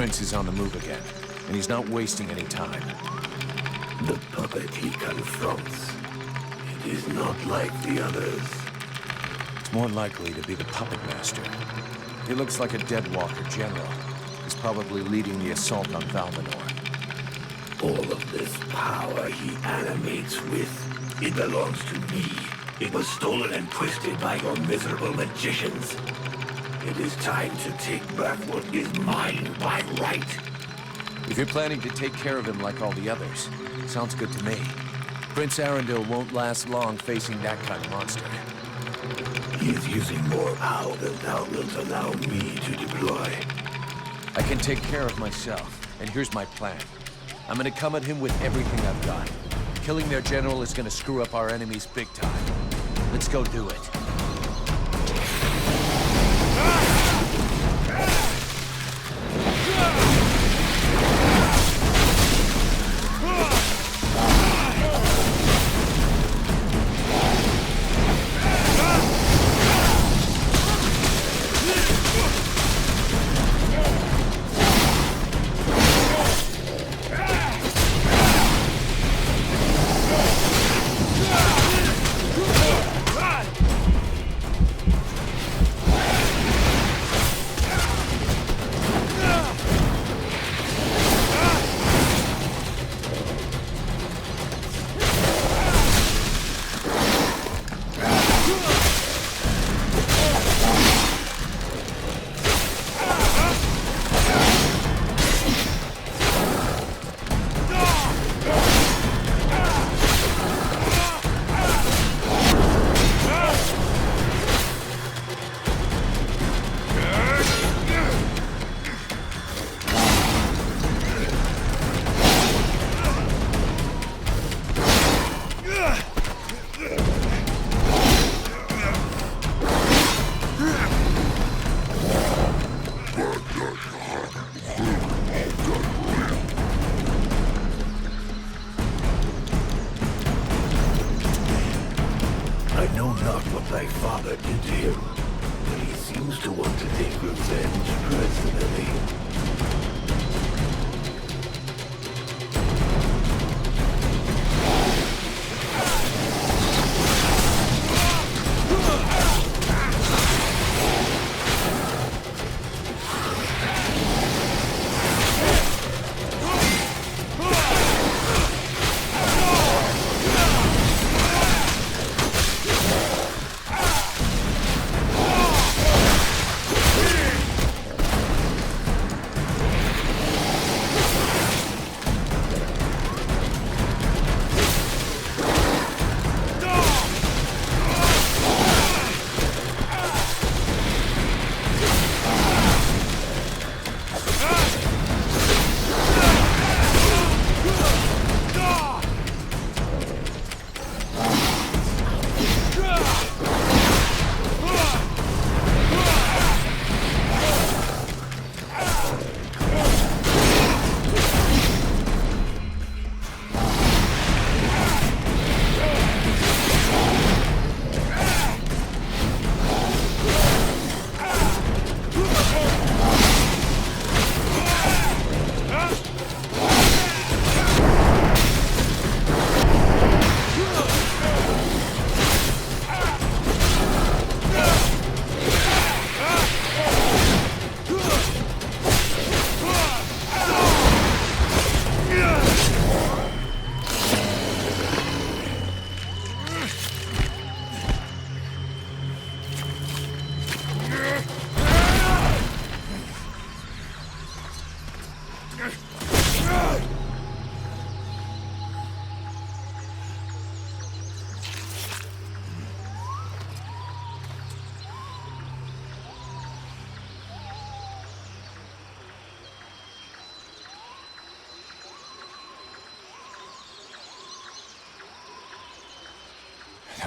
Prince is on the move again, and he's not wasting any time. The puppet he confronts. It is not like the others. It's more likely to be the puppet master. He looks like a Deadwalker general. He's probably leading the assault on Valmanor. All of this power he animates with, it belongs to me. It was stolen and twisted by your miserable magicians. It is time to take back what is mine by right. If you're planning to take care of him like all the others, sounds good to me. Prince Arundel won't last long facing that kind of monster. He is using more power than thou wilt allow me to deploy. I can take care of myself, and here's my plan. I'm gonna come at him with everything I've got. Killing their general is gonna screw up our enemies big time. Let's go do it. Thy father did to him, but he seems to want to take revenge personally.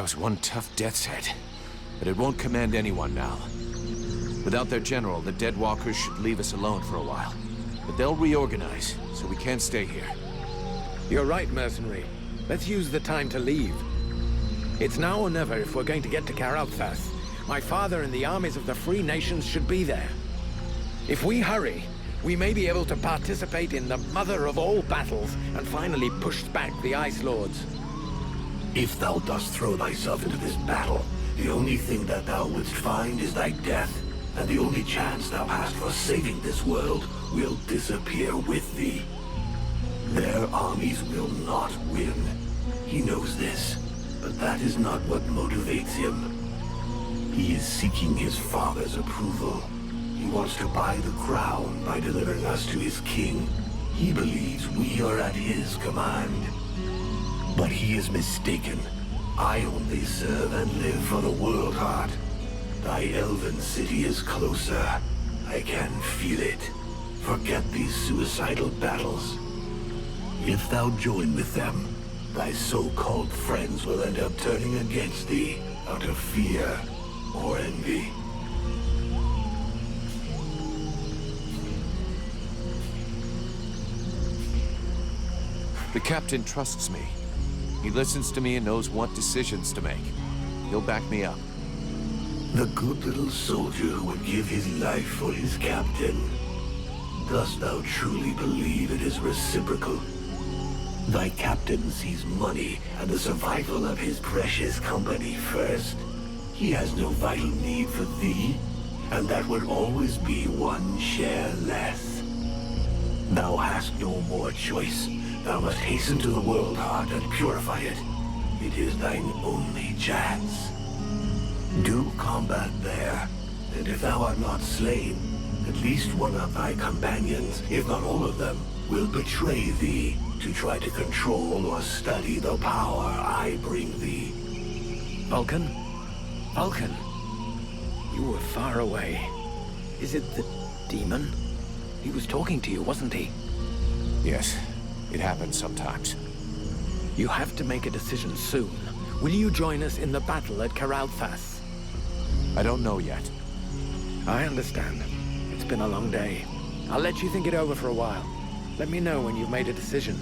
That was one tough death's head, but it won't command anyone now. Without their general, the Deadwalkers should leave us alone for a while. But they'll reorganize, so we can't stay here. You're right, mercenary. Let's use the time to leave. It's now or never if we're going to get to Karalthas. My father and the armies of the Free Nations should be there. If we hurry, we may be able to participate in the mother of all battles and finally push back the Ice Lords. If thou dost throw thyself into this battle, the only thing that thou wouldst find is thy death, and the only chance thou hast for saving this world will disappear with thee. Their armies will not win. He knows this, but that is not what motivates him. He is seeking his father's approval. He wants to buy the crown by delivering us to his king. He believes we are at his command. But he is mistaken. I only serve and live for the Worldheart. Thy elven city is closer. I can feel it. Forget these suicidal battles. If thou join with them, thy so-called friends will end up turning against thee out of fear or envy. The captain trusts me. He listens to me and knows what decisions to make. He'll back me up. The good little soldier who would give his life for his captain. Dost thou truly believe it is reciprocal? Thy captain sees money and the survival of his precious company first. He has no vital need for thee, and that would always be one share less. Thou hast no more choice. Thou must hasten to the Worldheart and purify it. It is thine only chance. Do combat there, and if thou art not slain, at least one of thy companions, if not all of them, will betray thee to try to control or study the power I bring thee. Vulcan? Vulcan? You were far away. Is it the demon? He was talking to you, wasn't he? Yes, it happens sometimes. You have to make a decision soon. Will you join us in the battle at Karalthas? I don't know yet. I understand. It's been a long day. I'll let you think it over for a while. Let me know when you've made a decision.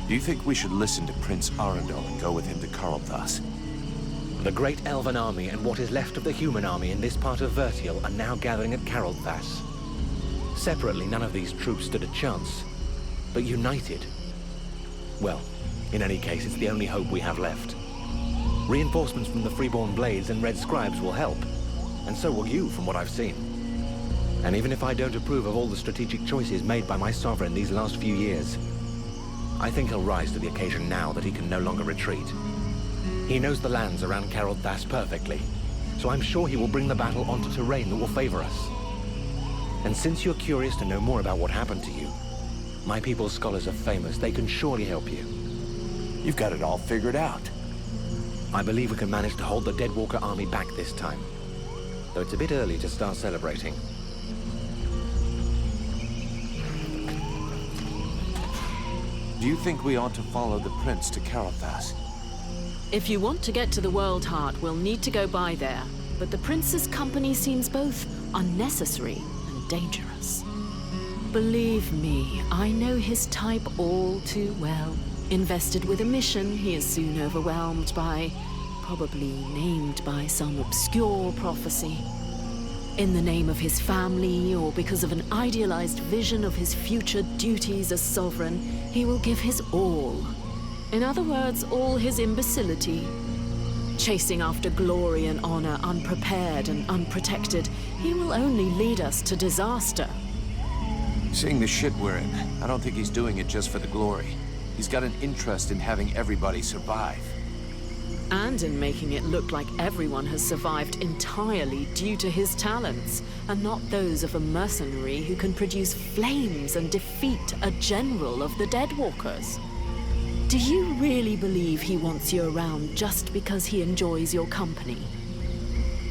Do you think we should listen to Prince Arundel and go with him to Karlthas? The great elven army and what is left of the human army in this part of Vertial are now gathering at Karlthas. Separately, none of these troops stood a chance. But united... well, in any case, it's the only hope we have left. Reinforcements from the Freeborn Blades and Red Scribes will help. And so will you, from what I've seen. And even if I don't approve of all the strategic choices made by my sovereign these last few years, I think he'll rise to the occasion now that he can no longer retreat. He knows the lands around Karlthas perfectly, so I'm sure he will bring the battle onto terrain that will favor us. And since you're curious to know more about what happened to you, my people's scholars are famous. They can surely help you. You've got it all figured out. I believe we can manage to hold the Deadwalker army back this time, though it's a bit early to start celebrating. Do you think we ought to follow the prince to Karlthas? If you want to get to the Worldheart, we'll need to go by there. But the prince's company seems both unnecessary and dangerous. Believe me, I know his type all too well. Invested with a mission, he is soon overwhelmed by, probably named by some obscure prophecy. In the name of his family, or because of an idealized vision of his future duties as sovereign, he will give his all. In other words, all his imbecility. Chasing after glory and honor, unprepared and unprotected, he will only lead us to disaster. Seeing the shit we're in, I don't think he's doing it just for the glory. He's got an interest in having everybody survive. And in making it look like everyone has survived entirely due to his talents, and not those of a mercenary who can produce flames and defeat a general of the Deadwalkers. Do you really believe he wants you around just because he enjoys your company?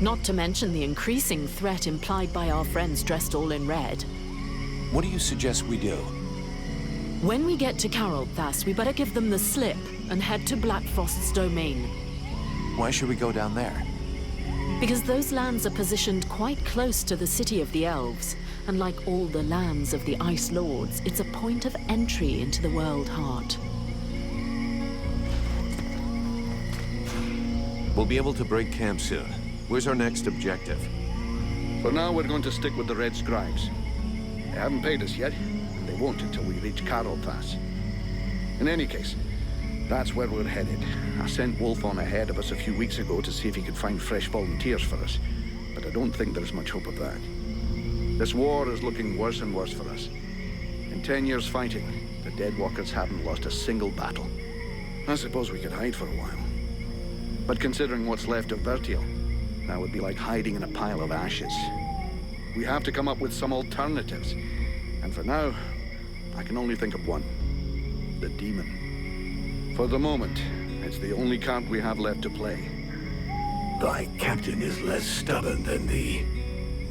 Not to mention the increasing threat implied by our friends dressed all in red. What do you suggest we do? When we get to Caroldthas, we better give them the slip and head to Blackfrost's domain. Why should we go down there? Because those lands are positioned quite close to the city of the elves, and like all the lands of the Ice Lords, it's a point of entry into the Worldheart. We'll be able to break camp soon. Where's our next objective? For now, we're going to stick with the Red Scribes. They haven't paid us yet, and they won't until we reach Caroldthas. In any case, that's where we're headed. I sent Wolf on ahead of us a few weeks ago to see if he could find fresh volunteers for us, but I don't think there's much hope of that. This war is looking worse and worse for us. In 10 years fighting, the Deadwalkers haven't lost a single battle. I suppose we could hide for a while. But considering what's left of Vertiel, that would be like hiding in a pile of ashes. We have to come up with some alternatives. And for now, I can only think of one. The demon. For the moment, it's the only card we have left to play. Thy captain is less stubborn than thee.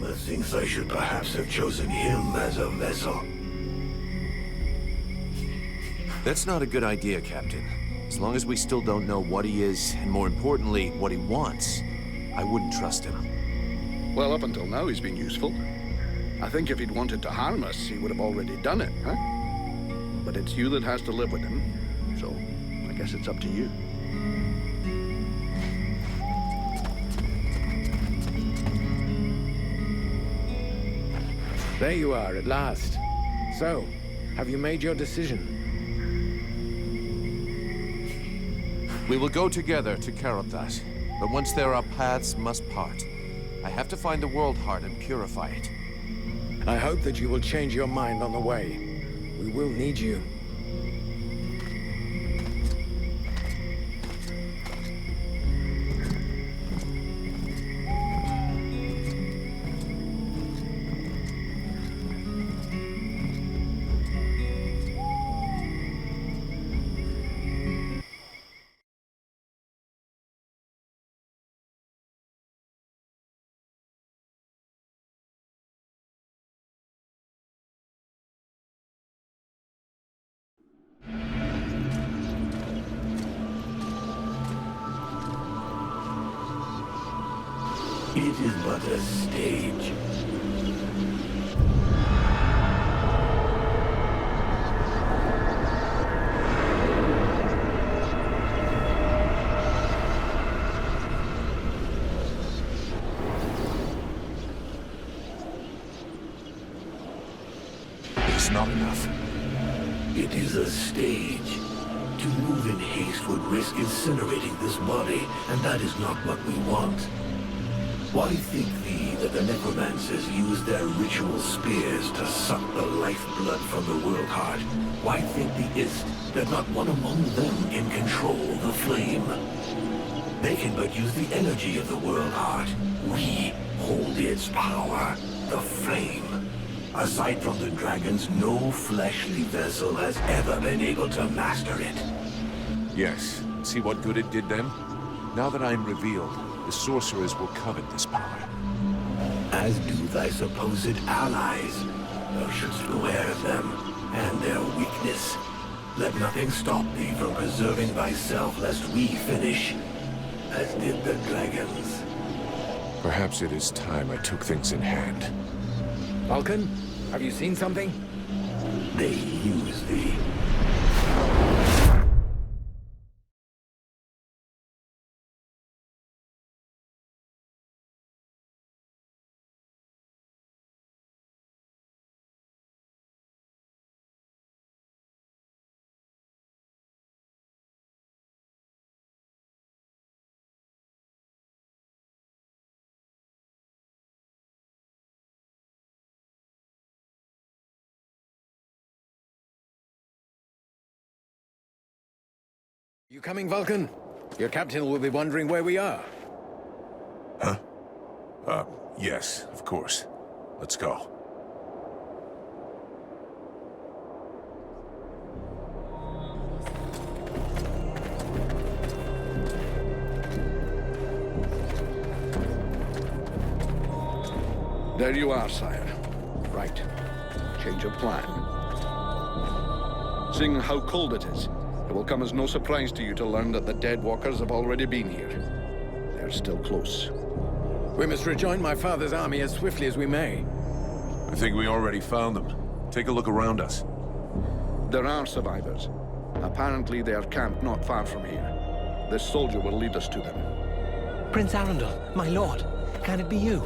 Methinks I should perhaps have chosen him as a vessel. That's not a good idea, Captain. As long as we still don't know what he is, and more importantly, what he wants, I wouldn't trust him. Well, up until now, he's been useful. I think if he'd wanted to harm us, he would have already done it, huh? But it's you that has to live with him, so I guess it's up to you. There you are, at last. So, have you made your decision? We will go together to Caroldthas, but once there our paths must part. I have to find the Worldheart and purify it. I hope that you will change your mind on the way. We will need you. It is but a stage. It's not enough. It is a stage. To move in haste would risk incinerating this body, and that is not what we want. Why think thee that the necromancers use their ritual spears to suck the lifeblood from the Worldheart? Why think theeist that not one among them can control the flame? They can but use the energy of the Worldheart. We hold its power, the flame. Aside from the dragons, no fleshly vessel has ever been able to master it. Yes. See what good it did them? Now that I am revealed, the sorcerers will covet this power. As do thy supposed allies. Thou shouldst beware of them, and their weakness. Let nothing stop thee from preserving thyself, lest we finish, as did the dragons. Perhaps it is time I took things in hand. Vulcan, have you seen something? They use thee. You coming, Vulcan? Your captain will be wondering where we are. Huh? Yes, of course. Let's go. There you are, sire. Right. Change of plan. Seeing how cold it is, it will come as no surprise to you to learn that the dead walkers have already been here. They're still close. We must rejoin my father's army as swiftly as we may. I think we already found them. Take a look around us. There are survivors. Apparently they are camped not far from here. This soldier will lead us to them. Prince Arundel, my lord, can it be you?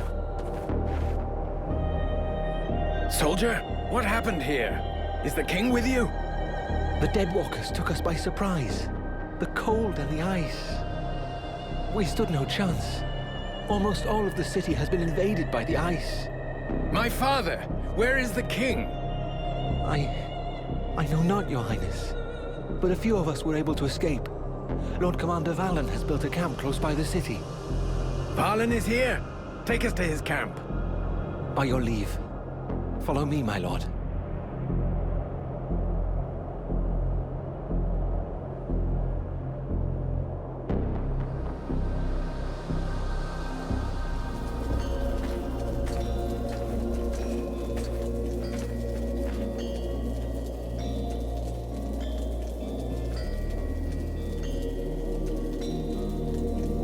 Soldier, what happened here? Is the king with you? The Deadwalkers took us by surprise. The cold and the ice. We stood no chance. Almost all of the city has been invaded by the ice. My father, where is the king? I know not, Your Highness. But a few of us were able to escape. Lord Commander Valen has built a camp close by the city. Valen is here. Take us to his camp. By your leave. Follow me, my lord.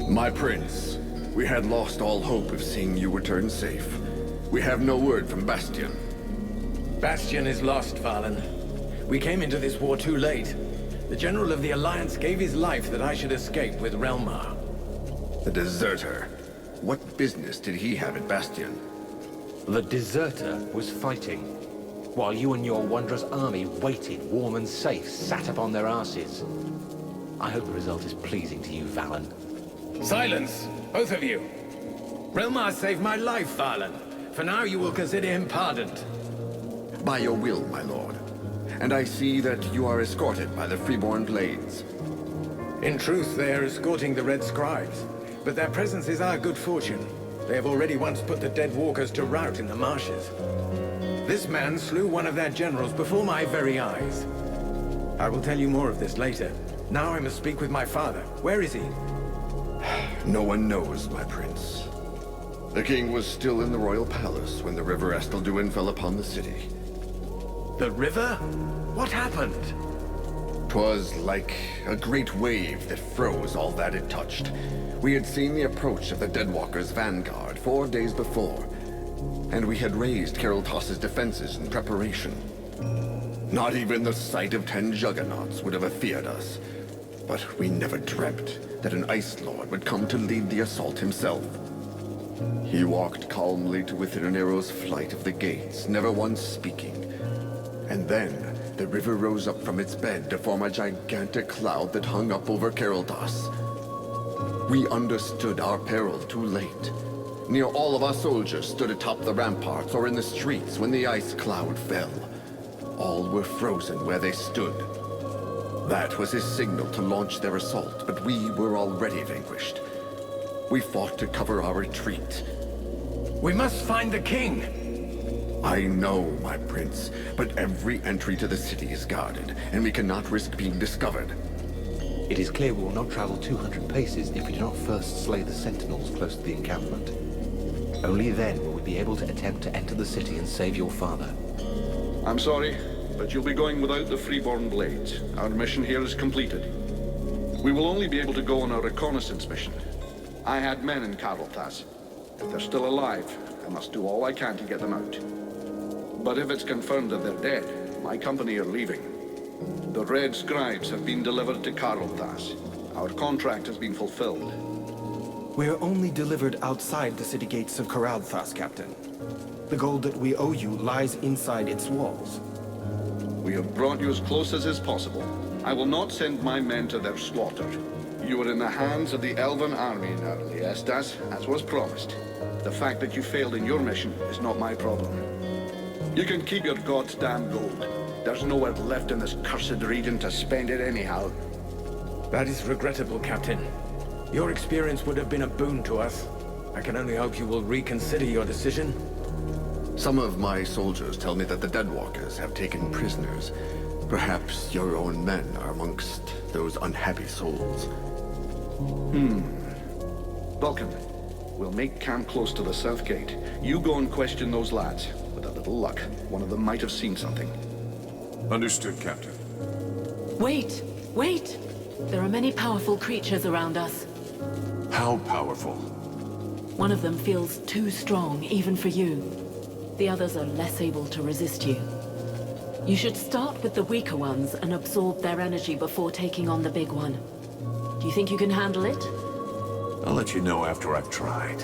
My prince, we had lost all hope of seeing you return safe. We have no word from Bastion. Bastion is lost, Valen. We came into this war too late. The General of the Alliance gave his life that I should escape with Relmar. The deserter. What business did he have at Bastion? The deserter was fighting, while you and your wondrous army waited, warm and safe, sat upon their asses. I hope the result is pleasing to you, Valen. Silence, both of you. Relmar saved my life, Valen. For now, you will consider him pardoned. By your will, my lord. And I see that you are escorted by the Freeborn Blades. In truth, they are escorting the Red Scribes. But their presence is our good fortune. They have already once put the dead walkers to rout in the marshes. This man slew one of their generals before my very eyes. I will tell you more of this later. Now I must speak with my father. Where is he? No one knows, my prince. The king was still in the royal palace when the river Estelduin fell upon the city. The river? What happened? 'Twas like a great wave that froze all that it touched. We had seen the approach of the Deadwalkers' vanguard 4 days before, and we had raised Kariltos' defenses in preparation. Not even the sight of 10 juggernauts would have afeared us, but we never dreamt that an Ice Lord would come to lead the assault himself. He walked calmly to within an arrow's flight of the gates, never once speaking. And then, the river rose up from its bed to form a gigantic cloud that hung up over Kariltos. We understood our peril too late. Near all of our soldiers stood atop the ramparts or in the streets when the ice cloud fell. All were frozen where they stood. That was his signal to launch their assault, but we were already vanquished. We fought to cover our retreat. We must find the king! I know, my prince, but every entry to the city is guarded, and we cannot risk being discovered. It is clear we will not travel 200 paces if we do not first slay the sentinels close to the encampment. Only then will we be able to attempt to enter the city and save your father. I'm sorry, but you'll be going without the Freeborn Blades. Our mission here is completed. We will only be able to go on a reconnaissance mission. I had men in Kariltos. If they're still alive, I must do all I can to get them out. But if it's confirmed that they're dead, my company are leaving. The Red Scribes have been delivered to Kariltos. Our contract has been fulfilled. We are only delivered outside the city gates of Kariltos, Captain. The gold that we owe you lies inside its walls. We have brought you as close as is possible. I will not send my men to their slaughter. You are in the hands of the Elven army now, Liestas, as was promised. The fact that you failed in your mission is not my problem. You can keep your goddamn gold. There's nowhere left in this cursed region to spend it anyhow. That is regrettable, Captain. Your experience would have been a boon to us. I can only hope you will reconsider your decision. Some of my soldiers tell me that the Deadwalkers have taken prisoners. Perhaps your own men are amongst those unhappy souls. Vulcan, we'll make camp close to the south gate. You go and question those lads. With a little luck, one of them might have seen something. Understood, Captain. Wait! Wait! There are many powerful creatures around us. How powerful? One of them feels too strong, even for you. The others are less able to resist you. You should start with the weaker ones and absorb their energy before taking on the big one. Do you think you can handle it? I'll let you know after I've tried.